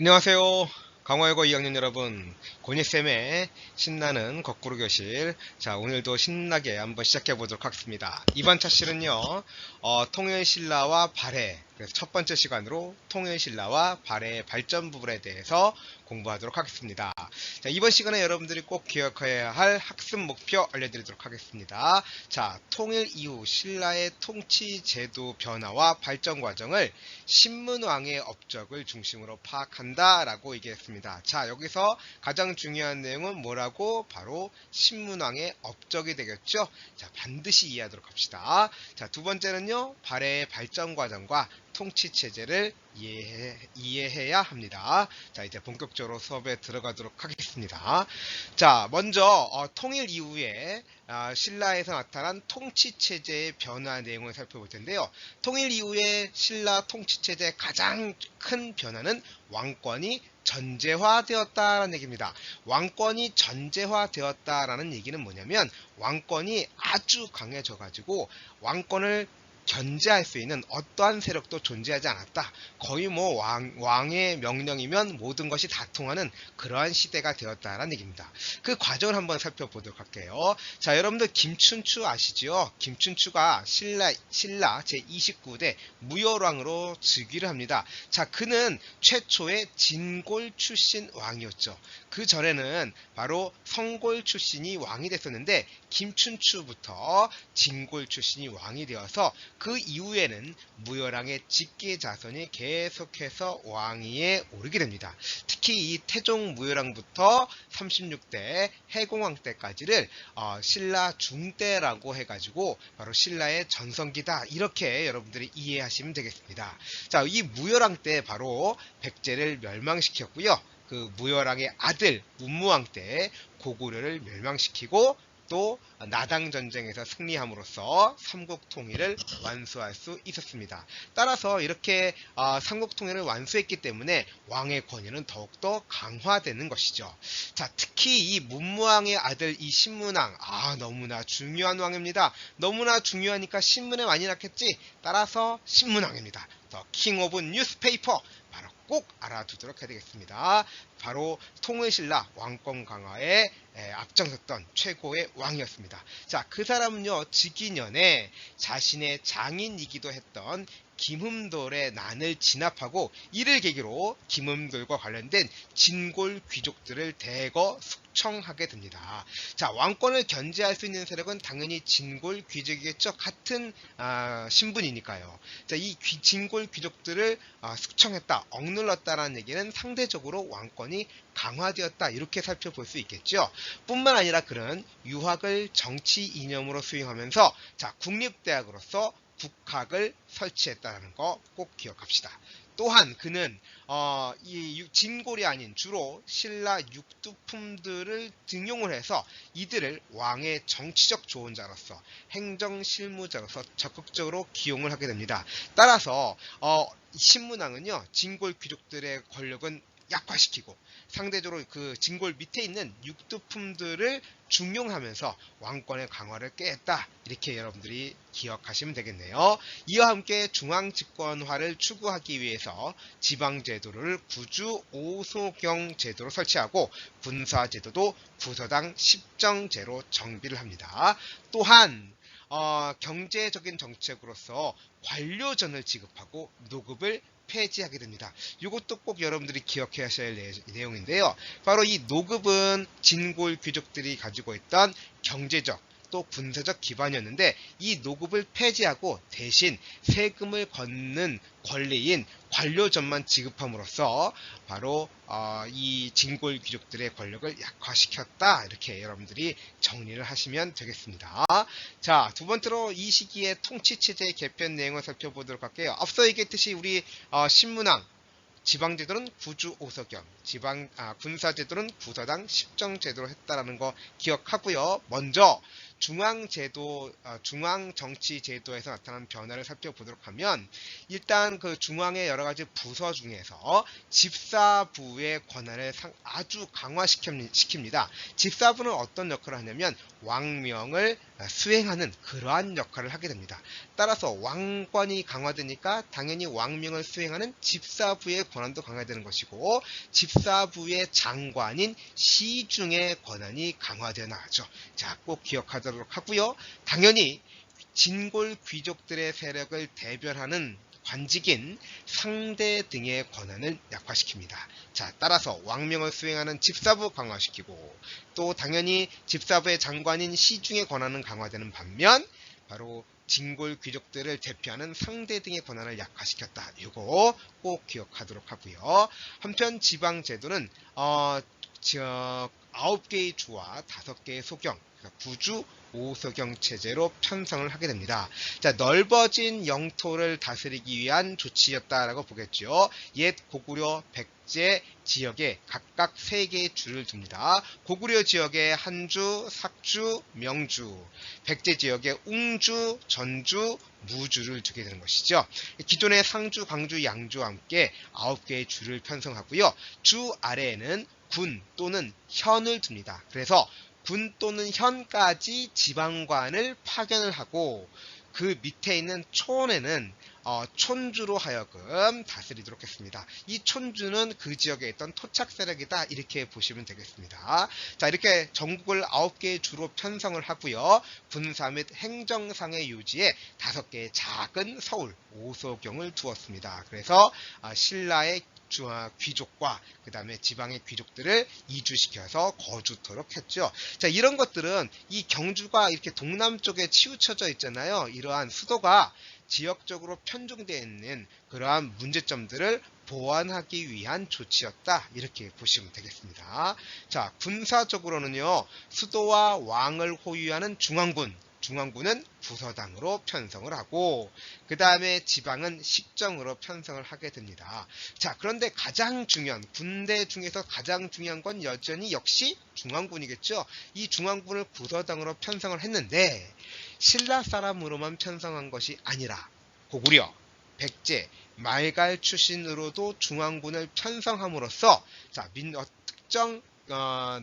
안녕하세요. 강화여고 2학년 여러분. 고니쌤의 신나는 거꾸로 교실. 자, 오늘도 신나게 한번 시작해 보도록 하겠습니다. 이번 차실은요, 통일신라와 발해. 그래서 첫 번째 시간으로 통일신라와 발해의 발전 부분에 대해서 공부하도록 하겠습니다. 자, 이번 시간에 여러분들이 꼭 기억해야 할 학습 목표 알려드리도록 하겠습니다. 자, 통일 이후 신라의 통치 제도 변화와 발전 과정을 신문왕의 업적을 중심으로 파악한다라고 얘기했습니다. 자, 여기서 가장 중요한 내용은 뭐라고? 바로 신문왕의 업적이 되겠죠. 자, 반드시 이해하도록 합시다. 자, 두 번째는요, 발해의 발전 과정과 통치 체제를 이해해야 합니다. 자, 이제 본격적으로 수업에 들어가도록 하겠습니다. 자, 먼저 통일 이후에 신라에서 나타난 통치 체제의 변화 내용을 살펴볼 텐데요. 통일 이후에 신라 통치 체제의 가장 큰 변화는 왕권이 전제화되었다라는 얘기입니다. 왕권이 전제화되었다라는 얘기는 뭐냐면 왕권이 아주 강해져 가지고 왕권을 견제할 수 있는 어떠한 세력도 존재하지 않았다. 거의 뭐 왕의 명령이면 모든 것이 다 통하는 그러한 시대가 되었다라는 얘기입니다. 그 과정을 한번 살펴보도록 할게요. 자, 여러분들 김춘추 아시죠? 김춘추가 신라 제29대 무열왕으로 즉위를 합니다. 자, 그는 최초의 진골 출신 왕이었죠. 그 전에는 바로 성골 출신이 왕이 됐었는데 김춘추부터 진골 출신이 왕이 되어서 그 이후에는 무열왕의 직계 자손이 계속해서 왕위에 오르게 됩니다. 특히 이 태종 무열왕부터 36대 해공왕 때까지를 신라 중대라고 해가지고 바로 신라의 전성기다 이렇게 여러분들이 이해하시면 되겠습니다. 자, 이 무열왕 때 바로 백제를 멸망시켰고요. 그 무열왕의 아들 문무왕 때 고구려를 멸망시키고 또 나당 전쟁에서 승리함으로써 삼국 통일을 완수할 수 있었습니다. 따라서 이렇게 삼국 통일을 완수했기 때문에 왕의 권위는 더욱더 강화되는 것이죠. 자, 특히 이 문무왕의 아들 이 신문왕, 너무나 중요한 왕입니다. 너무나 중요하니까 신문에 많이 났겠지. 따라서 신문왕입니다. 더 킹 오브 뉴스페이퍼, 바로 꼭 알아두도록 해야 되겠습니다. 바로 통일신라 왕권 강화에 앞장섰던 최고의 왕이었습니다. 자, 그 사람은요, 즉위년에 자신의 장인이기도 했던 김흠돌의 난을 진압하고 이를 계기로 김흠돌과 관련된 진골 귀족들을 대거 숙청하게 됩니다. 자, 왕권을 견제할 수 있는 세력은 당연히 진골 귀족이겠죠. 같은 신분이니까요. 자, 이 진골 귀족들을 숙청했다, 억눌렀다라는 얘기는 상대적으로 왕권이 강화되었다 이렇게 살펴볼 수 있겠죠. 뿐만 아니라 그는 유학을 정치 이념으로 수행하면서 자, 국립대학으로서 국학을 설치했다는 거 꼭 기억합시다. 또한 그는 이 진골이 아닌 주로 신라 육두품들을 등용을 해서 이들을 왕의 정치적 조언자로서 행정실무자로서 적극적으로 기용을 하게 됩니다. 따라서 신문왕은요, 진골 귀족들의 권력은 약화시키고 상대적으로 그 진골 밑에 있는 육두품들을 중용하면서 왕권의 강화를 꾀했다. 이렇게 여러분들이 기억하시면 되겠네요. 이와 함께 중앙집권화를 추구하기 위해서 지방제도를 구주 오소경 제도로 설치하고 군사제도도 구서당 10정제로 정비를 합니다. 또한 경제적인 정책으로서 관료전을 지급하고 노급을 폐지하게 됩니다. 이것도 꼭 여러분들이 기억해야 할 내용인데요. 바로 이 노급은 진골 귀족들이 가지고 있던 경제적 또 군사적 기반이었는데 이 노급을 폐지하고 대신 세금을 걷는 권리인 관료전만 지급함으로써 바로 이 진골 귀족들의 권력을 약화시켰다 이렇게 여러분들이 정리를 하시면 되겠습니다. 자, 두 번째로 이 시기의 통치체제의 개편 내용을 살펴보도록 할게요. 앞서 얘기했듯이 우리 신문왕 지방제도는 구주 오서경, 군사제도는 구서당 10정제도로 했다라는 거 기억하고요. 먼저 중앙정치제도에서 나타난 변화를 살펴보도록 하면 일단 그 중앙의 여러 가지 부서 중에서 집사부의 권한을 아주 강화시킵니다. 집사부는 어떤 역할을 하냐면 왕명을 수행하는 그러한 역할을 하게 됩니다. 따라서 왕권이 강화되니까 당연히 왕명을 수행하는 집사부의 권한도 강화되는 것이고, 집사부의 장관인 시중의 권한이 강화되어 나가죠. 자, 꼭 기억하도록 하고요. 당연히 진골 귀족들의 세력을 대변하는 관직인 상대 등의 권한을 약화시킵니다. 자, 따라서 왕명을 수행하는 집사부 강화시키고, 또 당연히 집사부의 장관인 시중의 권한은 강화되는 반면, 바로 진골 귀족들을 대표하는 상대 등의 권한을 약화시켰다. 이거 꼭 기억하도록 하고요. 한편 지방제도는 9개의 주와 5개의 소경, 그러니까 구주 5소경 체제로 편성을 하게 됩니다. 자, 넓어진 영토를 다스리기 위한 조치였다라고 보겠죠. 옛 고구려, 백제 지역에 각각 3개의 주를 둡니다. 고구려 지역에 한주, 삭주, 명주, 백제 지역에 웅주, 전주, 무주를 두게 되는 것이죠. 기존의 상주, 광주, 양주와 함께 9개의 주를 편성하고요. 주 아래에는 군 또는 현을 둡니다. 그래서 군 또는 현까지 지방관을 파견을 하고, 그 밑에 있는 촌에는 촌주로 하여금 다스리도록 했습니다. 이 촌주는 그 지역에 있던 토착 세력이다, 이렇게 보시면 되겠습니다. 자, 이렇게 전국을 9개의 주로 편성을 하고요. 군사 및 행정상의 요지에 5개의 작은 서울 5소경을 두었습니다. 그래서 신라의 귀족과 그 다음에 지방의 귀족들을 이주시켜서 거주토록 했죠. 자, 이런 것들은 이 경주가 이렇게 동남쪽에 치우쳐져 있잖아요. 이러한 수도가 지역적으로 편중되어 있는 그러한 문제점들을 보완하기 위한 조치였다, 이렇게 보시면 되겠습니다. 자, 군사적으로는요, 수도와 왕을 호위하는 중앙군은 부서당으로 편성을 하고, 그 다음에 지방은 식정으로 편성을 하게 됩니다. 자, 그런데 가장 중요한, 군대 중에서 가장 중요한 건 여전히 역시 중앙군이겠죠. 이 중앙군을 부서당으로 편성을 했는데, 신라 사람으로만 편성한 것이 아니라 고구려, 백제, 말갈 출신으로도 중앙군을 편성함으로써, 자, 특정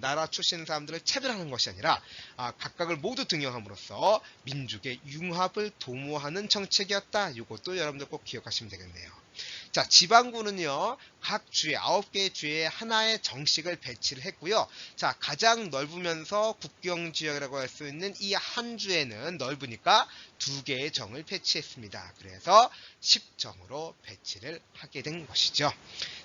나라 출신 사람들을 차별하는 것이 아니라 각각을 모두 등용함으로써 민족의 융합을 도모하는 정책이었다. 이것도 여러분들 꼭 기억하시면 되겠네요. 자, 지방군은요, 각 주에 9개의 주에 하나의 정식을 배치를 했고요. 자, 가장 넓으면서 국경지역이라고 할 수 있는 이 한 주에는 넓으니까 2개의 정을 배치했습니다. 그래서 10정으로 배치를 하게 된 것이죠.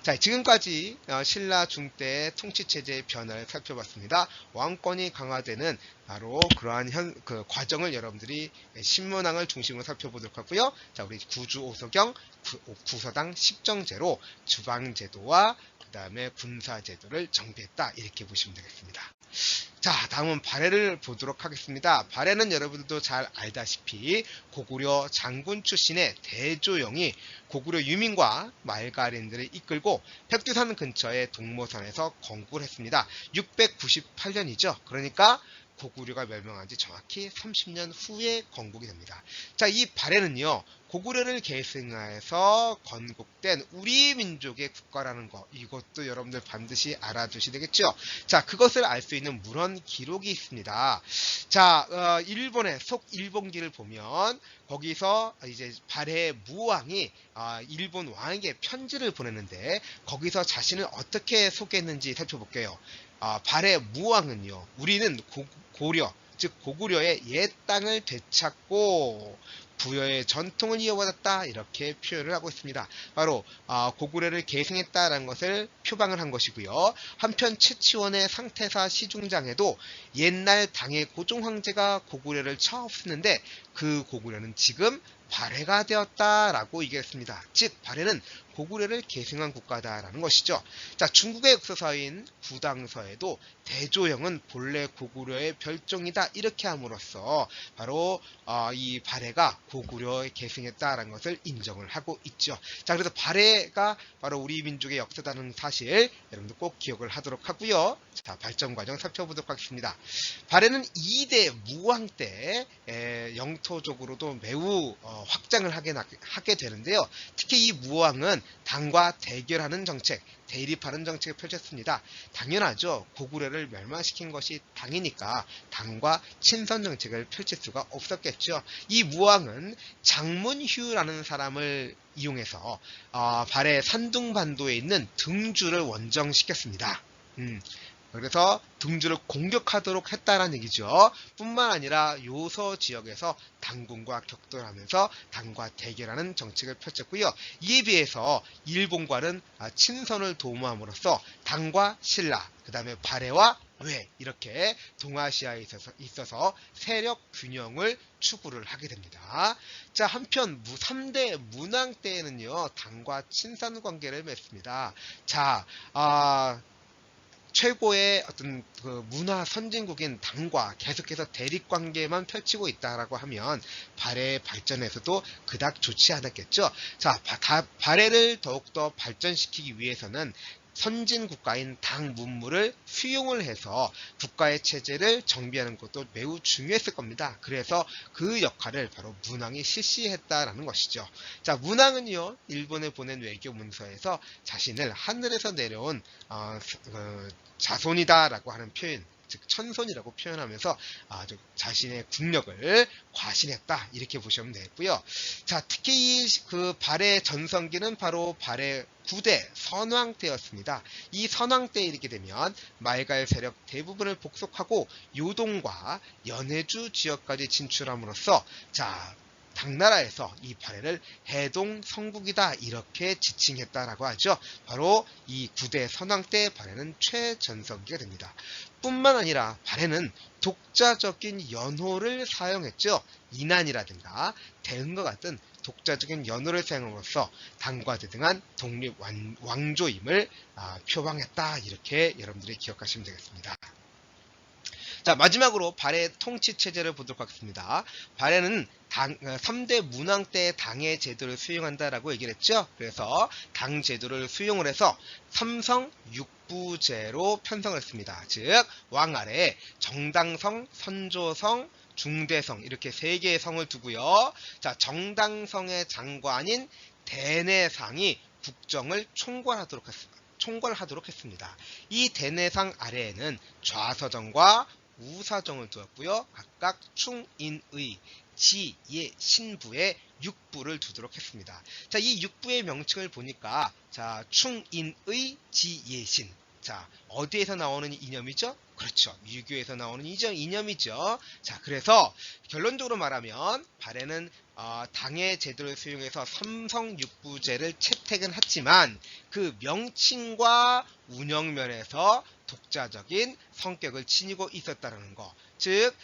자, 지금까지 신라 중대의 통치체제의 변화를 살펴봤습니다. 왕권이 강화되는 바로 그러한 과정을 여러분들이 신문왕을 중심으로 살펴보도록 하고요. 자, 우리 구주 5소경, 구서당 10정제로 주방제도와 그 다음에 군사제도를 정비했다, 이렇게 보시면 되겠습니다. 자, 다음은 발해를 보도록 하겠습니다. 발해는 여러분들도 잘 알다시피 고구려 장군 출신의 대조영이 고구려 유민과 말가린들을 이끌고 백두산 근처의 동모산에서 건국을 했습니다. 698년이죠. 그러니까 고구려가 멸망한 지 정확히 30년 후에 건국이 됩니다. 자, 이 발해는요, 고구려를 계승하여서 건국된 우리 민족의 국가라는 거, 이것도 여러분들 반드시 알아두셔야 되겠죠. 자, 그것을 알 수 있는 문헌 기록이 있습니다. 자, 일본의 속일본기를 보면 거기서 이제 발해 무왕이 일본 왕에게 편지를 보냈는데, 거기서 자신을 어떻게 소개했는지 살펴볼게요. 발해 무왕은요, 우리는 고려, 즉 고구려의 옛 땅을 되찾고 부여의 전통을 이어받았다, 이렇게 표현을 하고 있습니다. 바로 고구려를 계승했다라는 것을 표방을 한 것이고요. 한편 채치원의 상태사 시중장에도 옛날 당의 고종 황제가 고구려를 처없었는데 그 고구려는 지금 발해가 되었다라고 얘기했습니다. 즉 발해는 고구려를 계승한 국가다라는 것이죠. 자, 중국의 역사서인 구당서에도 대조영은 본래 고구려의 별종이다, 이렇게 함으로써 바로 이 발해가 고구려에 계승했다라는 것을 인정을 하고 있죠. 자, 그래서 발해가 바로 우리 민족의 역사다는 사실 여러분들 꼭 기억을 하도록 하고요. 자, 발전 과정 살펴보도록 하겠습니다. 발해는 2대 무왕 때 영토적으로도 매우 확장을 하게 되는데요. 특히 이 무왕은 당과 대결하는 정책, 대립하는 정책을 펼쳤습니다. 당연하죠. 고구려를 멸망시킨 것이 당이니까 당과 친선 정책을 펼칠 수가 없었겠죠. 이 무왕은 장문휴라는 사람을 이용해서 발해 산둥반도에 있는 등주를 원정시켰습니다. 그래서 등주를 공격하도록 했다는 얘기죠. 뿐만 아니라 요서 지역에서 당군과 격돌하면서 당과 대결하는 정책을 펼쳤고요. 이에 비해서 일본과는 친선을 도모함으로써 당과 신라, 그 다음에 발해와 외 이렇게 동아시아에 있어서 세력 균형을 추구를 하게 됩니다. 자, 한편 3대 문왕 때에는요, 당과 친선 관계를 맺습니다. 자, 최고의 어떤 그 문화 선진국인 당과 계속해서 대립 관계만 펼치고 있다라고 하면 발해의 발전에서도 그닥 좋지 않았겠죠. 자, 발해를 더욱더 발전시키기 위해서는 선진 국가인 당 문물을 수용을 해서 국가의 체제를 정비하는 것도 매우 중요했을 겁니다. 그래서 그 역할을 바로 문왕이 실시했다라는 것이죠. 자, 문왕은요, 일본에 보낸 외교 문서에서 자신을 하늘에서 내려온 자손이다라고 하는 표현, 즉 천손이라고 표현하면서 자신의 국력을 과신했다 이렇게 보시면 되겠고요. 자, 특히 그 발해 전성기는 바로 발해 9대 선왕 때였습니다. 이 선왕 때에 이르게 되면 말갈 세력 대부분을 복속하고 요동과 연해주 지역까지 진출함으로써 당나라에서 이 발해를 해동 성국이다 이렇게 지칭했다라고 하죠. 바로 이 9대 선왕 때 발해는 최전성기가 됩니다. 뿐만 아니라 발해는 독자적인 연호를 사용했죠. 이난이라든가 대흥과 같은 독자적인 연호를 사용함으로써 당과 대등한 독립 왕조임을 표방했다 이렇게 여러분들이 기억하시면 되겠습니다. 자, 마지막으로 발해 통치 체제를 보도록 하겠습니다. 발해는 3대 문왕 때 당의 제도를 수용한다라고 얘기를 했죠. 그래서 당 제도를 수용을 해서 삼성 육부제로 편성을 했습니다. 즉, 왕 아래에 정당성, 선조성, 중대성 이렇게 3개의 성을 두고요. 자, 정당성의 장관인 대내상이 국정을 총괄하도록 했습니다. 이 대내상 아래에는 좌서정과 우사정을 두었고요. 각각 충인의, 지예, 신부의 6부를 두도록 했습니다. 자, 이 6부의 명칭을 보니까 충인의, 지예신. 자, 어디에서 나오는 이념이죠? 그렇죠. 유교에서 나오는 이념이죠. 자, 그래서 결론적으로 말하면 발해는 당의 제도를 수용해서 삼성육부제를 채택은 했지만 그 명칭과 운영면에서 독자적인 성격을 지니고 있었다는 거. 즉,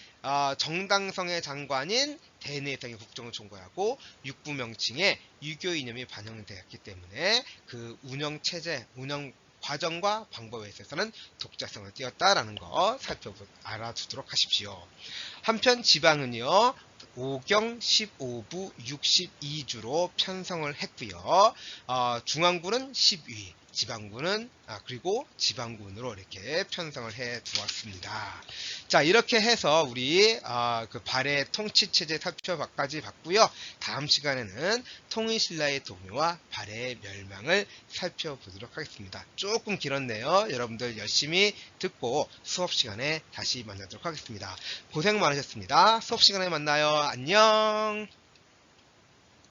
정당성의 장관인 대내성의 국정을 총괄하고 육부 명칭에 유교 이념이 반영되었기 때문에 그 운영 과정과 방법에 있어서는 독자성을 띄었다라는 거 알아두도록 하십시오. 한편 지방은요, 5경 15부 62주로 편성을 했고요. 중앙군은 10위, 지방군은 그리고 지방군으로 이렇게 편성을 해 두었습니다. 자, 이렇게 해서 우리 그 발해 통치 체제 살펴까지 봤고요. 다음 시간에는 통일신라의 동요와 발해의 멸망을 살펴보도록 하겠습니다. 조금 길었네요. 여러분들 열심히 듣고 수업 시간에 다시 만나도록 하겠습니다. 고생 많으셨습니다. 수업 시간에 만나요. 안녕.